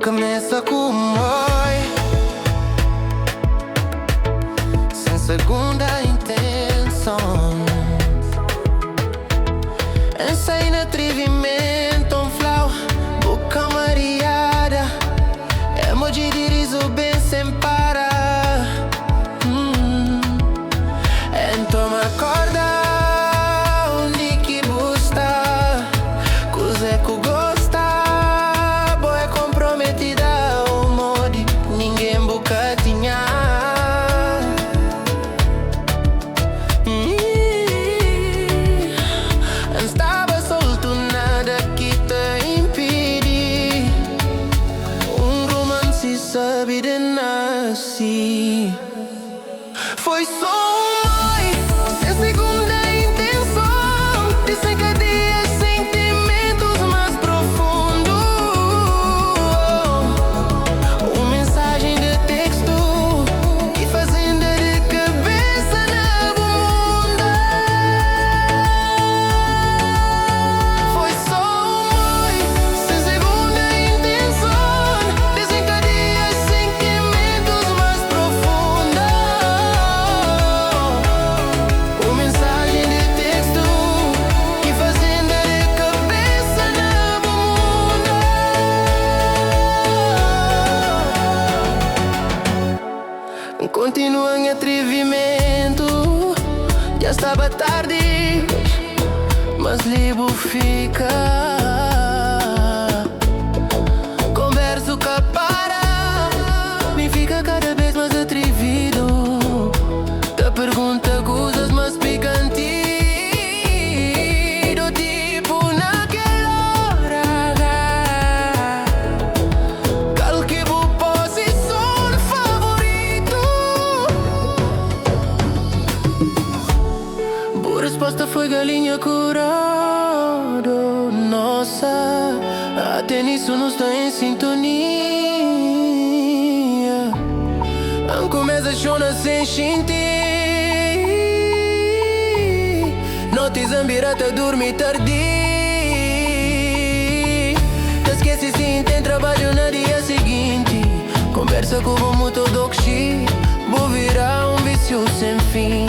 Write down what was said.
Começa com um oi, sem segunda intenção, sem atrevimento, um flow, boca mareada, emoji de riso bem sem parar. Então me acorda onde que busta, coisa que gosta, boa comprometida, o modi, ninguém boca tinha. Estava solto, nada que te impede, romance sabe de nascer. Foi só um oi, sem segunda intenção, desencadeia sentimentos mais profundos. Uma mensagem de texto que fazenda de cabeça na bunda. Foi só um oi, sem segunda intenção, desencadeia sentimentos mais profundos. Uma mensagem de texto que fazenda de cabeça na bunda. Continua em atrevimento, já estava tarde, mas libo fica. Converso com a para, me fica cada vez mais atrevido. Te pergunta coisas mais picantes, do tipo naquela hora. Qual que vou posição favorito? Boa resposta foi galinha curado. Nossa, até nisso não está em sintonia. Começa a chorar sem sentir. Noite zambirata dormir tarde. Te esquece sim, tem trabalho no dia seguinte. Conversa com o mundo doxi, vou virar um vício sem fim.